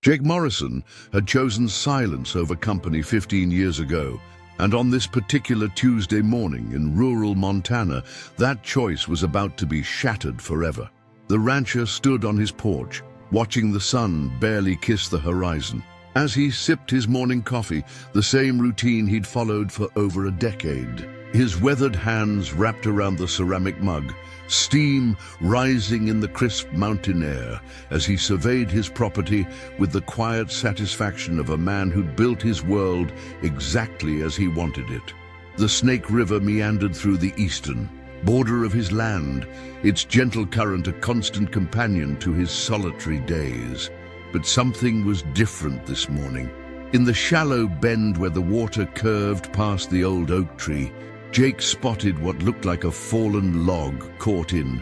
Jake Morrison had chosen silence over company 15 years ago, and on this particular Tuesday morning in rural Montana, that choice was about to be shattered forever. The rancher stood on his porch, watching the sun barely kiss the horizon. As he sipped his morning coffee, the same routine he'd followed for over a decade. His weathered hands wrapped around the ceramic mug, steam rising in the crisp mountain air as he surveyed his property with the quiet satisfaction of a man who'd built his world exactly as he wanted it. The Snake River meandered through the eastern border of his land, its gentle current a constant companion to his solitary days. But something was different this morning. In the shallow bend where the water curved past the old oak tree, Jake spotted what looked like a fallen log caught in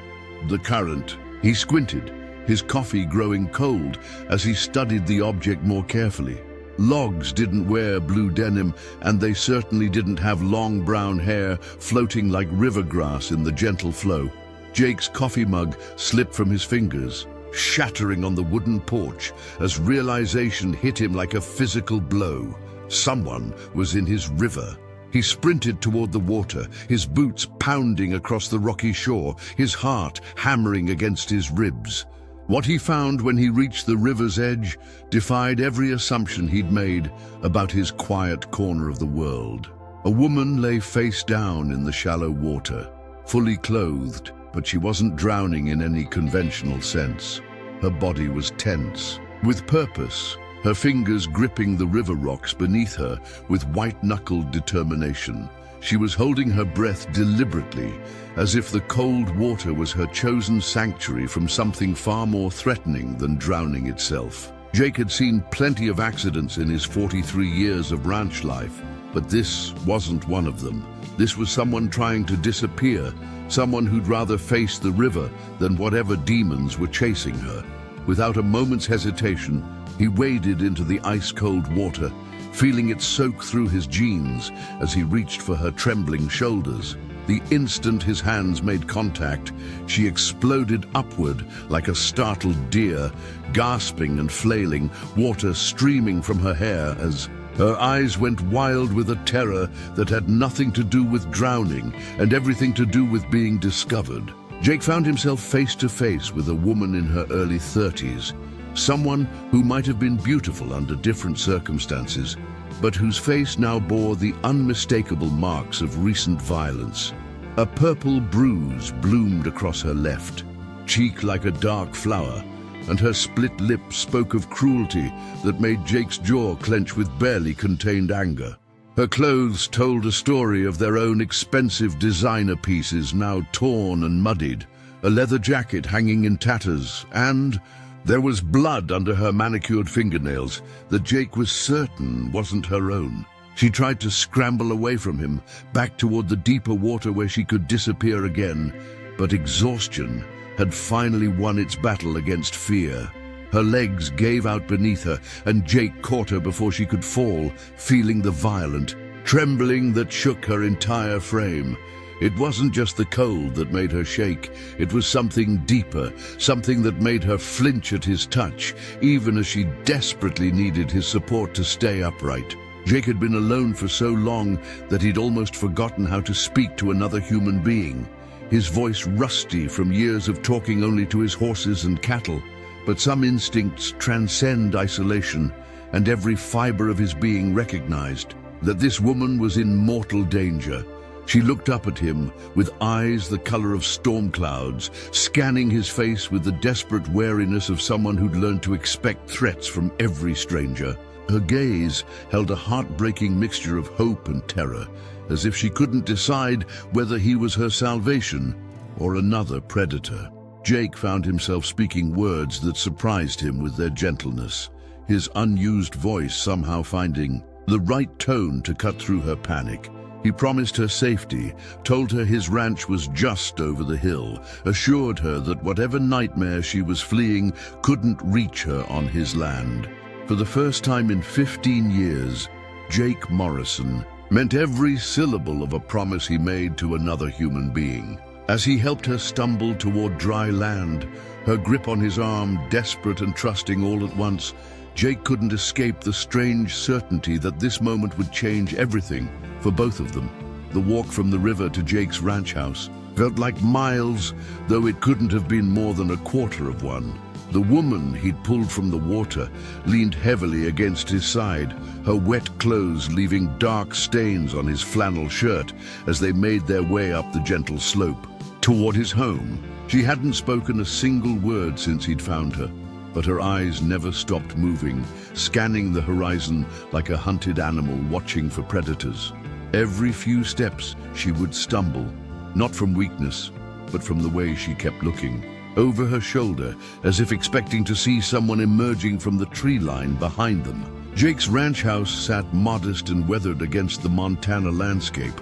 the current. He squinted, his coffee growing cold as he studied the object more carefully. Logs didn't wear blue denim, and they certainly didn't have long brown hair floating like river grass in the gentle flow. Jake's coffee mug slipped from his fingers, shattering on the wooden porch as realization hit him like a physical blow. Someone was in his river. He sprinted toward the water, his boots pounding across the rocky shore, his heart hammering against his ribs. What he found when he reached the river's edge defied every assumption he'd made about his quiet corner of the world. A woman lay face down in the shallow water, fully clothed, but she wasn't drowning in any conventional sense. Her body was tense, with purpose, her fingers gripping the river rocks beneath her with white-knuckled determination. She was holding her breath deliberately, as if the cold water was her chosen sanctuary from something far more threatening than drowning itself. Jake had seen plenty of accidents in his 43 years of ranch life, but this wasn't one of them. This was someone trying to disappear, someone who'd rather face the river than whatever demons were chasing her. Without a moment's hesitation, he waded into the ice-cold water, feeling it soak through his jeans as he reached for her trembling shoulders. The instant his hands made contact, she exploded upward like a startled deer, gasping and flailing, water streaming from her hair as her eyes went wild with a terror that had nothing to do with drowning and everything to do with being discovered. Jake found himself face to face with a woman in her early 30s, someone who might have been beautiful under different circumstances, but whose face now bore the unmistakable marks of recent violence. A purple bruise bloomed across her left cheek like a dark flower, and her split lip spoke of cruelty that made Jake's jaw clench with barely contained anger. Her clothes told a story of their own expensive designer pieces now torn and muddied, a leather jacket hanging in tatters, and there was blood under her manicured fingernails that Jake was certain wasn't her own. She tried to scramble away from him, back toward the deeper water where she could disappear again, but exhaustion had finally won its battle against fear. Her legs gave out beneath her, and Jake caught her before she could fall, feeling the violent trembling that shook her entire frame. It wasn't just the cold that made her shake, it was something deeper, something that made her flinch at his touch, even as she desperately needed his support to stay upright. Jake had been alone for so long that he'd almost forgotten how to speak to another human being, his voice rusty from years of talking only to his horses and cattle. But some instincts transcend isolation, and every fiber of his being recognized that this woman was in mortal danger. She looked up at him with eyes the color of storm clouds, scanning his face with the desperate wariness of someone who'd learned to expect threats from every stranger. Her gaze held a heartbreaking mixture of hope and terror, as if she couldn't decide whether he was her salvation or another predator. Jake found himself speaking words that surprised him with their gentleness, his unused voice somehow finding the right tone to cut through her panic. He promised her safety, told her his ranch was just over the hill, assured her that whatever nightmare she was fleeing couldn't reach her on his land. For the first time in 15 years, Jake Morrison meant every syllable of a promise he made to another human being. As he helped her stumble toward dry land, her grip on his arm desperate and trusting all at once, Jake couldn't escape the strange certainty that this moment would change everything for both of them. The walk from the river to Jake's ranch house felt like miles, though it couldn't have been more than a quarter of one. The woman he'd pulled from the water leaned heavily against his side, her wet clothes leaving dark stains on his flannel shirt as they made their way up the gentle slope toward his home. She hadn't spoken a single word since he'd found her, but her eyes never stopped moving, scanning the horizon like a hunted animal watching for predators. Every few steps she would stumble, not from weakness, but from the way she kept looking over her shoulder, as if expecting to see someone emerging from the tree line behind them. Jake's ranch house sat modest and weathered against the Montana landscape,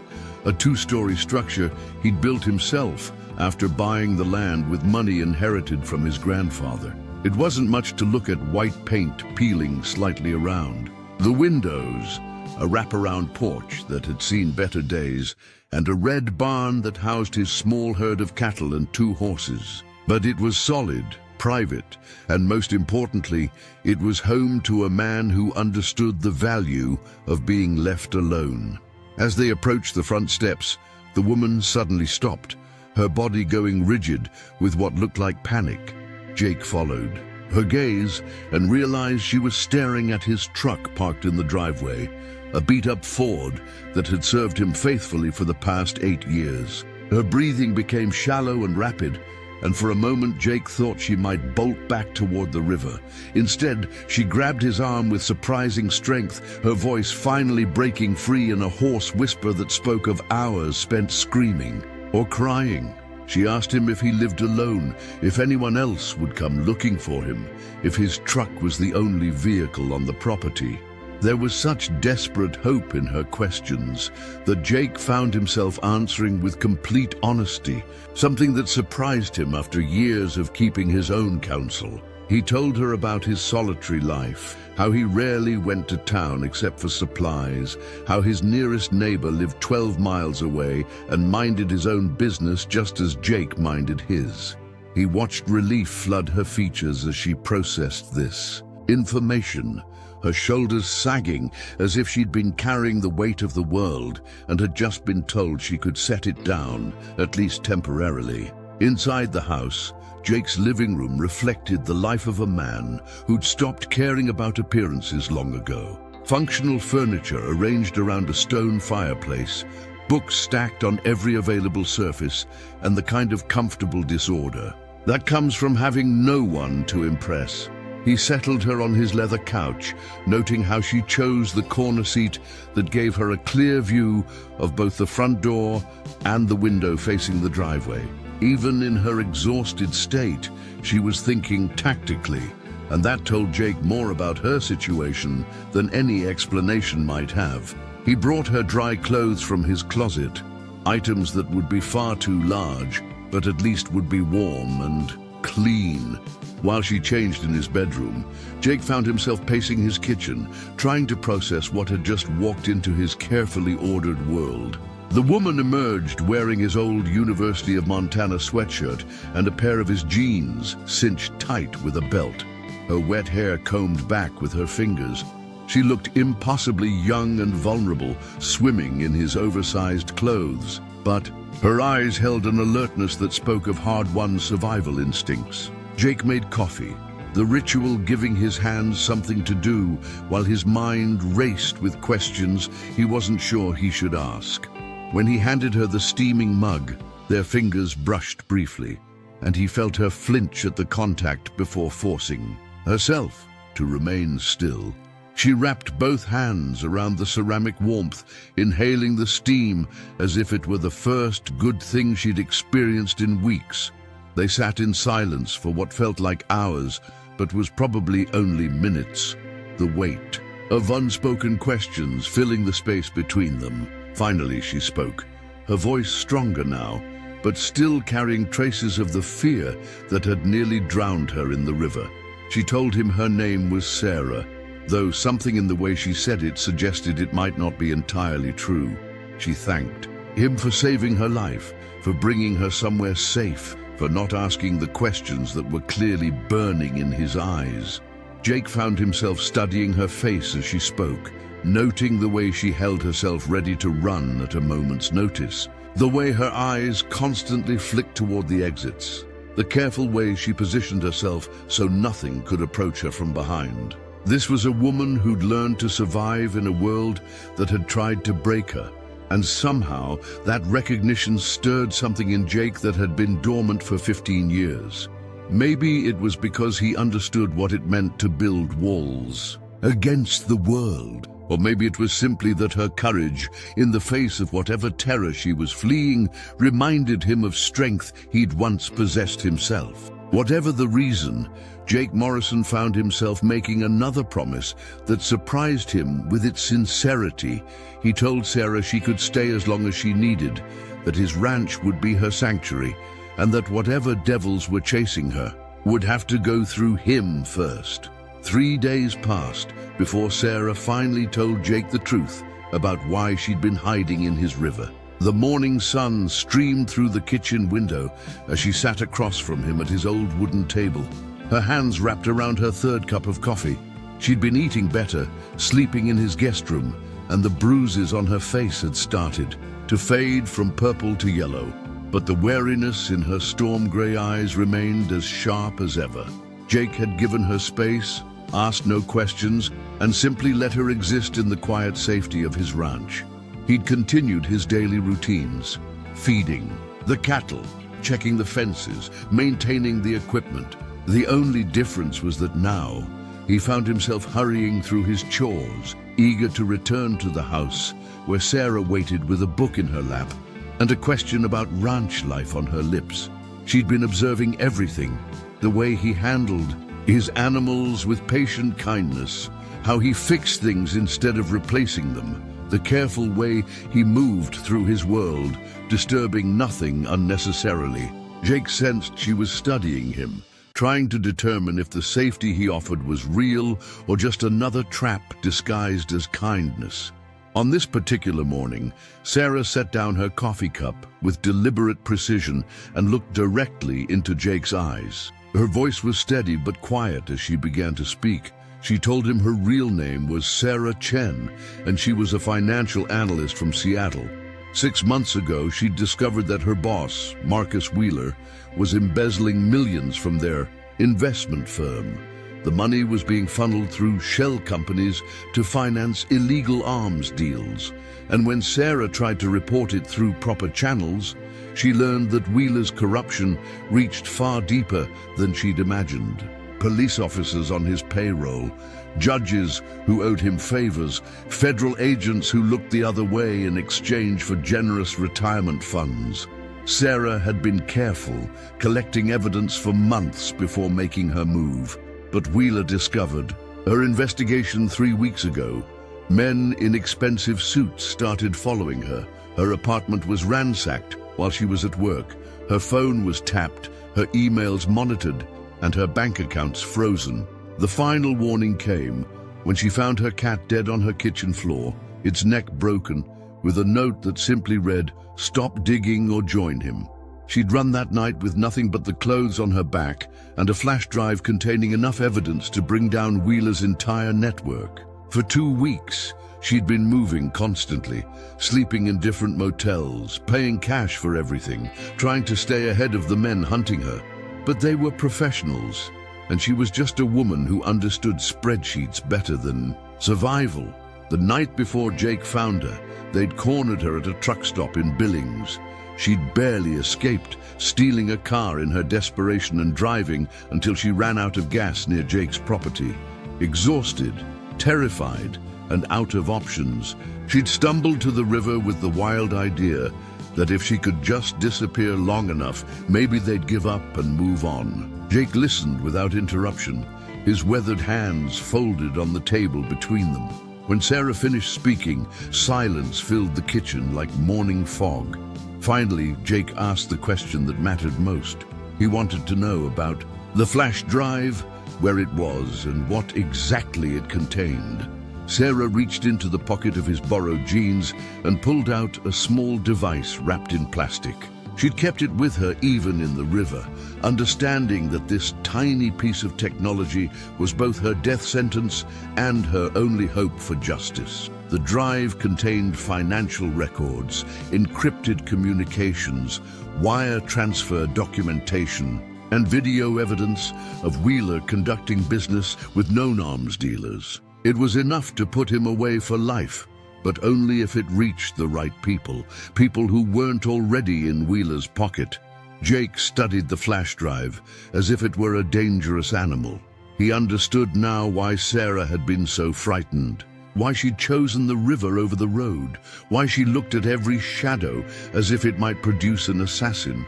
a two-story structure he'd built himself after buying the land with money inherited from his grandfather. It wasn't much to look at: white paint peeling slightly around the windows, a wraparound porch that had seen better days, and a red barn that housed his small herd of cattle and 2 horses. But it was solid, private, and most importantly, it was home to a man who understood the value of being left alone. As they approached the front steps, the woman suddenly stopped, her body going rigid with what looked like panic. Jake followed her gaze and realized she was staring at his truck parked in the driveway, a beat-up Ford that had served him faithfully for the past 8 years. Her breathing became shallow and rapid, and for a moment Jake thought she might bolt back toward the river. Instead, she grabbed his arm with surprising strength, her voice finally breaking free in a hoarse whisper that spoke of hours spent screaming or crying. She asked him if he lived alone, if anyone else would come looking for him, if his truck was the only vehicle on the property. There was such desperate hope in her questions that Jake found himself answering with complete honesty, something that surprised him after years of keeping his own counsel. He told her about his solitary life, how he rarely went to town except for supplies, how his nearest neighbor lived 12 miles away and minded his own business just as Jake minded his. He watched relief flood her features as she processed this information, her shoulders sagging as if she'd been carrying the weight of the world and had just been told she could set it down, at least temporarily. Inside the house, Jake's living room reflected the life of a man who'd stopped caring about appearances long ago. Functional furniture arranged around a stone fireplace, books stacked on every available surface, and the kind of comfortable disorder that comes from having no one to impress. He settled her on his leather couch, noting how she chose the corner seat that gave her a clear view of both the front door and the window facing the driveway. Even in her exhausted state, she was thinking tactically, and that told Jake more about her situation than any explanation might have. He brought her dry clothes from his closet, items that would be far too large, but at least would be warm and clean. While she changed in his bedroom, Jake found himself pacing his kitchen, trying to process what had just walked into his carefully ordered world. The woman emerged wearing his old University of Montana sweatshirt and a pair of his jeans cinched tight with a belt, her wet hair combed back with her fingers. She looked impossibly young and vulnerable, swimming in his oversized clothes, but her eyes held an alertness that spoke of hard-won survival instincts. Jake made coffee, the ritual giving his hands something to do while his mind raced with questions he wasn't sure he should ask. When he handed her the steaming mug, their fingers brushed briefly, and he felt her flinch at the contact before forcing herself to remain still. She wrapped both hands around the ceramic warmth, inhaling the steam as if it were the first good thing she'd experienced in weeks. They sat in silence for what felt like hours, but was probably only minutes. The weight of unspoken questions filling the space between them. Finally she spoke, her voice stronger now, but still carrying traces of the fear that had nearly drowned her in the river. She told him her name was Sarah, though something in the way she said it suggested it might not be entirely true. She thanked him for saving her life, for bringing her somewhere safe, for not asking the questions that were clearly burning in his eyes. Jake found himself studying her face as she spoke, noting the way she held herself ready to run at a moment's notice, the way her eyes constantly flicked toward the exits, the careful way she positioned herself so nothing could approach her from behind. This was a woman who'd learned to survive in a world that had tried to break her, and somehow that recognition stirred something in Jake that had been dormant for 15 years. Maybe it was because he understood what it meant to build walls against the world. Or maybe it was simply that her courage, in the face of whatever terror she was fleeing, reminded him of strength he'd once possessed himself. Whatever the reason, Jake Morrison found himself making another promise that surprised him with its sincerity. He told Sarah she could stay as long as she needed, that his ranch would be her sanctuary, and that whatever devils were chasing her would have to go through him first. 3 days passed before Sarah finally told Jake the truth about why she'd been hiding in his river. The morning sun streamed through the kitchen window as she sat across from him at his old wooden table, her hands wrapped around her third cup of coffee. She'd been eating better, sleeping in his guest room, and the bruises on her face had started to fade from purple to yellow, but the wariness in her storm-gray eyes remained as sharp as ever. Jake had given her space, asked no questions, and simply let her exist in the quiet safety of his ranch. He'd continued his daily routines, feeding the cattle, checking the fences, maintaining the equipment. The only difference was that now he found himself hurrying through his chores, eager to return to the house where Sarah waited with a book in her lap and a question about ranch life on her lips. She'd been observing everything, the way he handled his animals with patient kindness, how he fixed things instead of replacing them, the careful way he moved through his world, disturbing nothing unnecessarily. Jake sensed she was studying him, trying to determine if the safety he offered was real or just another trap disguised as kindness. On this particular morning, Sarah set down her coffee cup with deliberate precision and looked directly into Jake's eyes. Her voice was steady but quiet as she began to speak. She told him her real name was Sarah Chen, and she was a financial analyst from Seattle. 6 months ago, she'd discovered that her boss, Marcus Wheeler, was embezzling millions from their investment firm. The money was being funneled through shell companies to finance illegal arms deals. And when Sarah tried to report it through proper channels, she learned that Wheeler's corruption reached far deeper than she'd imagined. Police officers on his payroll, judges who owed him favors, federal agents who looked the other way in exchange for generous retirement funds. Sarah had been careful, collecting evidence for months before making her move. But Wheeler discovered her investigation 3 weeks ago. Men in expensive suits started following her. Her apartment was ransacked while she was at work. Her phone was tapped, her emails monitored, and her bank accounts frozen. The final warning came when she found her cat dead on her kitchen floor, its neck broken, with a note that simply read, "Stop digging or join him." She'd run that night with nothing but the clothes on her back and a flash drive containing enough evidence to bring down Wheeler's entire network. For 2 weeks, she'd been moving constantly, sleeping in different motels, paying cash for everything, trying to stay ahead of the men hunting her. But they were professionals, and she was just a woman who understood spreadsheets better than survival. The night before Jake found her, they'd cornered her at a truck stop in Billings. She'd barely escaped, stealing a car in her desperation and driving until she ran out of gas near Jake's property. Exhausted, terrified, and out of options, she'd stumbled to the river with the wild idea that if she could just disappear long enough, maybe they'd give up and move on. Jake listened without interruption, his weathered hands folded on the table between them. When Sarah finished speaking, silence filled the kitchen like morning fog. Finally, Jake asked the question that mattered most. He wanted to know about the flash drive, where it was, and what exactly it contained. Sarah reached into the pocket of his borrowed jeans and pulled out a small device wrapped in plastic. She'd kept it with her even in the river, understanding that this tiny piece of technology was both her death sentence and her only hope for justice. The drive contained financial records, encrypted communications, wire transfer documentation, and video evidence of Wheeler conducting business with known arms dealers. It was enough to put him away for life, but only if it reached the right people, people who weren't already in Wheeler's pocket. Jake studied the flash drive as if it were a dangerous animal. He understood now why Sarah had been so frightened, why she'd chosen the river over the road, why she looked at every shadow as if it might produce an assassin.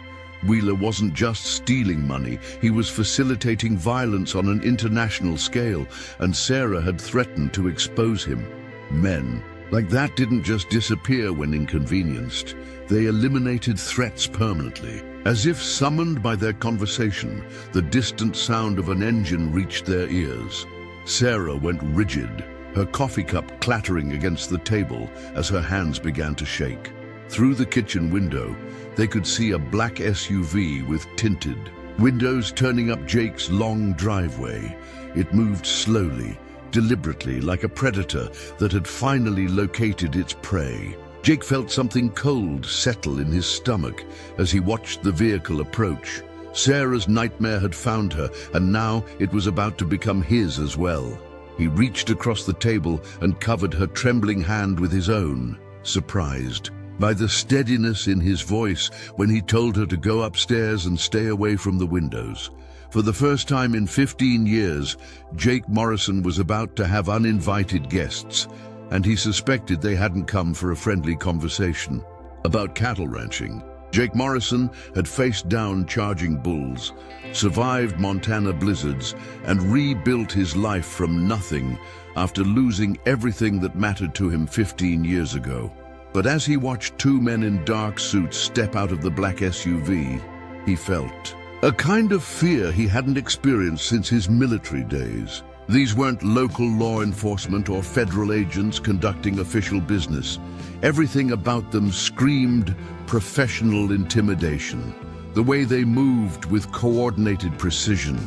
Wheeler wasn't just stealing money, he was facilitating violence on an international scale, and Sarah had threatened to expose him. Men like that didn't just disappear when inconvenienced. They eliminated threats permanently. As if summoned by their conversation, the distant sound of an engine reached their ears. Sarah went rigid, her coffee cup clattering against the table as her hands began to shake. Through the kitchen window, they could see a black SUV with tinted windows turning up Jake's long driveway. It moved slowly, deliberately, like a predator that had finally located its prey. Jake felt something cold settle in his stomach as he watched the vehicle approach. Sarah's nightmare had found her, and now it was about to become his as well. He reached across the table and covered her trembling hand with his own, surprised by the steadiness in his voice when he told her to go upstairs and stay away from the windows. For the first time in 15 years, Jake Morrison was about to have uninvited guests, and he suspected they hadn't come for a friendly conversation about cattle ranching. Jake Morrison had faced down charging bulls, survived Montana blizzards, and rebuilt his life from nothing after losing everything that mattered to him 15 years ago. But as he watched two men in dark suits step out of the black SUV, he felt a kind of fear he hadn't experienced since his military days. These weren't local law enforcement or federal agents conducting official business. Everything about them screamed professional intimidation. The way they moved with coordinated precision,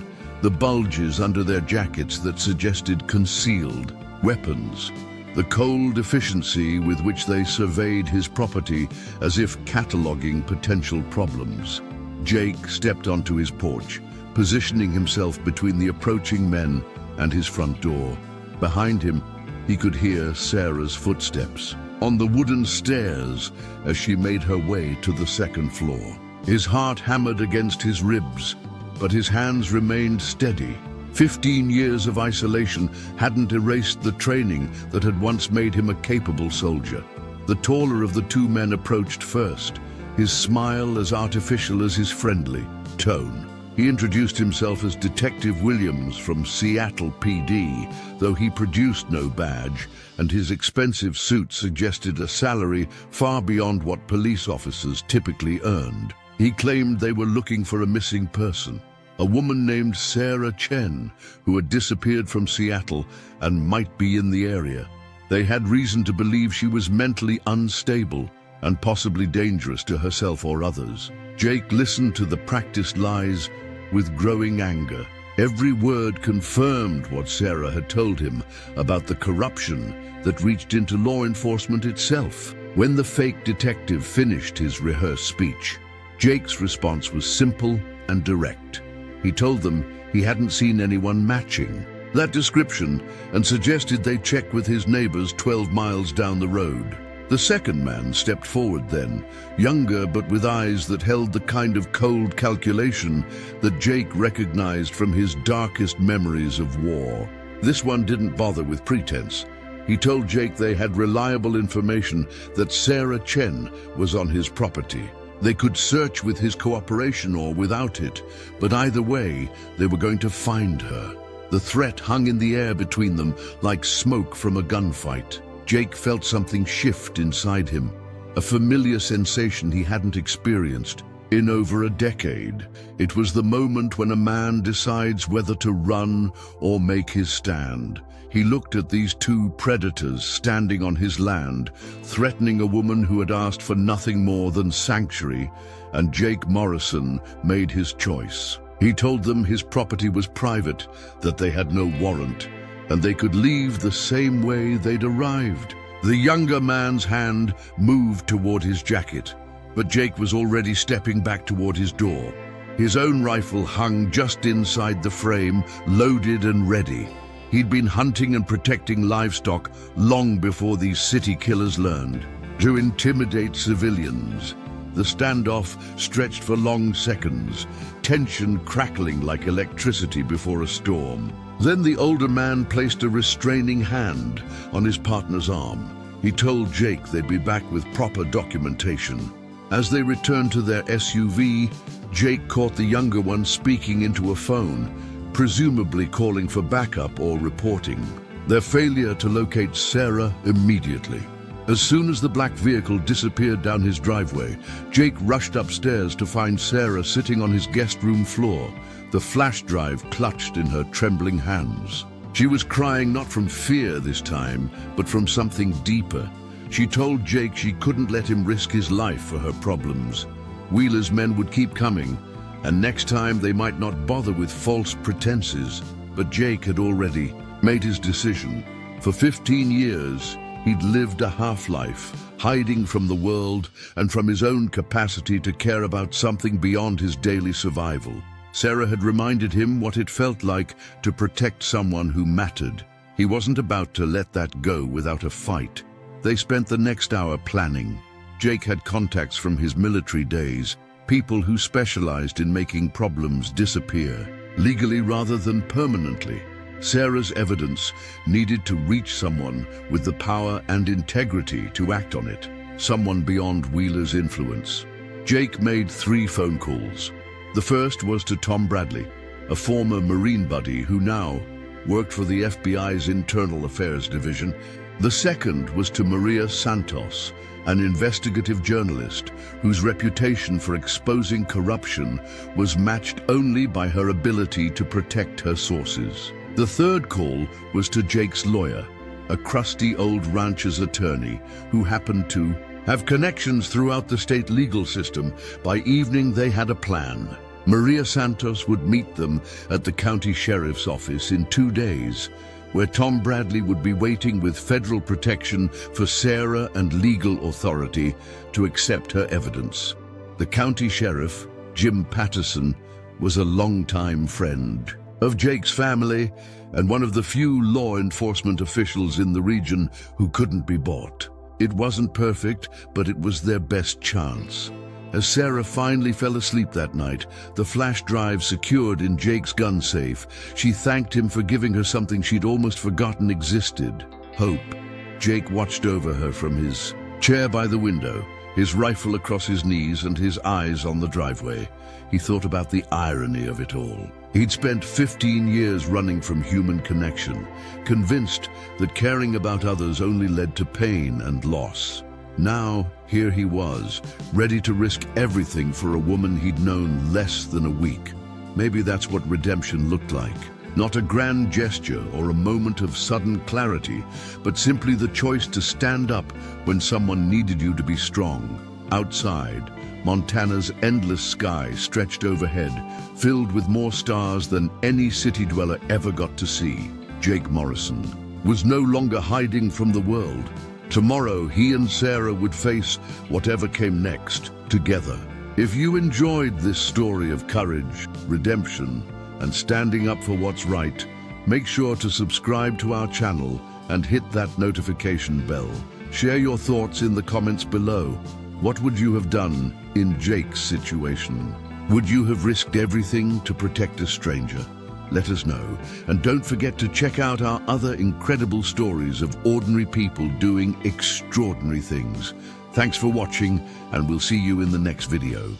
the bulges under their jackets that suggested concealed weapons, the cold efficiency with which they surveyed his property as if cataloging potential problems. Jake stepped onto his porch, positioning himself between the approaching men and his front door. Behind him, he could hear Sarah's footsteps on the wooden stairs as she made her way to the second floor. His heart hammered against his ribs, but his hands remained steady. 15 years of isolation hadn't erased the training that had once made him a capable soldier. The taller of the two men approached first, his smile as artificial as his friendly tone. He introduced himself as Detective Williams from Seattle PD, though he produced no badge, and his expensive suit suggested a salary far beyond what police officers typically earned. He claimed they were looking for a missing person, a woman named Sarah Chen, who had disappeared from Seattle and might be in the area. They had reason to believe she was mentally unstable and possibly dangerous to herself or others. Jake listened to the practiced lies with growing anger. Every word confirmed what Sarah had told him about the corruption that reached into law enforcement itself. When the fake detective finished his rehearsed speech, Jake's response was simple and direct. He told them he hadn't seen anyone matching that description and suggested they check with his neighbors 12 miles down the road. The second man stepped forward then, younger but with eyes that held the kind of cold calculation that Jake recognized from his darkest memories of war. This one didn't bother with pretense. He told Jake they had reliable information that Sarah Chen was on his property. They could search with his cooperation or without it, but either way, they were going to find her. The threat hung in the air between them like smoke from a gunfight. Jake felt something shift inside him, a familiar sensation he hadn't experienced In over a decade, it was the moment when a man decides whether to run or make his stand. He looked at these two predators standing on his land, threatening a woman who had asked for nothing more than sanctuary, and Jake Morrison made his choice. He told them his property was private, that they had no warrant, and they could leave the same way they'd arrived. The younger man's hand moved toward his jacket, but Jake was already stepping back toward his door. His own rifle hung just inside the frame, loaded and ready. He'd been hunting and protecting livestock long before these city killers learned to intimidate civilians. The standoff stretched for long seconds, tension crackling like electricity before a storm. Then the older man placed a restraining hand on his partner's arm. He told Jake they'd be back with proper documentation. As they returned to their SUV, Jake caught the younger one speaking into a phone, presumably calling for backup or reporting their failure to locate Sarah immediately. As soon as the black vehicle disappeared down his driveway, Jake rushed upstairs to find Sarah sitting on his guest room floor, the flash drive clutched in her trembling hands. She was crying not from fear this time, but from something deeper. She told Jake she couldn't let him risk his life for her problems. Wheeler's men would keep coming, and next time they might not bother with false pretenses. But Jake had already made his decision. For 15 years, he'd lived a half-life, hiding from the world and from his own capacity to care about something beyond his daily survival. Sarah had reminded him what it felt like to protect someone who mattered. He wasn't about to let that go without a fight. They spent the next hour planning. Jake had contacts from his military days, people who specialized in making problems disappear, legally rather than permanently. Sarah's evidence needed to reach someone with the power and integrity to act on it, someone beyond Wheeler's influence. Jake made 3 phone calls. The first was to Tom Bradley, a former Marine buddy who now worked for the FBI's Internal Affairs Division. The second was to Maria Santos, an investigative journalist whose reputation for exposing corruption was matched only by her ability to protect her sources. The third call was to Jake's lawyer, a crusty old rancher's attorney who happened to have connections throughout the state legal system. By evening, they had a plan. Maria Santos would meet them at the county sheriff's office in 2 days, where Tom Bradley would be waiting with federal protection for Sarah and legal authority to accept her evidence. The county sheriff, Jim Patterson, was a longtime friend of Jake's family and one of the few law enforcement officials in the region who couldn't be bought. It wasn't perfect, but it was their best chance. As Sarah finally fell asleep that night, the flash drive secured in Jake's gun safe, she thanked him for giving her something she'd almost forgotten existed: hope. Jake watched over her from his chair by the window, his rifle across his knees and his eyes on the driveway. He thought about the irony of it all. He'd spent 15 years running from human connection, convinced that caring about others only led to pain and loss. Now, here he was, ready to risk everything for a woman he'd known less than a week. Maybe that's what redemption looked like. Not a grand gesture or a moment of sudden clarity, but simply the choice to stand up when someone needed you to be strong. Outside, Montana's endless sky stretched overhead, filled with more stars than any city dweller ever got to see. Jake Morrison was no longer hiding from the world. Tomorrow, he and Sarah would face whatever came next, together. If you enjoyed this story of courage, redemption, and standing up for what's right, make sure to subscribe to our channel and hit that notification bell. Share your thoughts in the comments below. What would you have done in Jake's situation? Would you have risked everything to protect a stranger? Let us know, and don't forget to check out our other incredible stories of ordinary people doing extraordinary things. Thanks for watching, and we'll see you in the next video.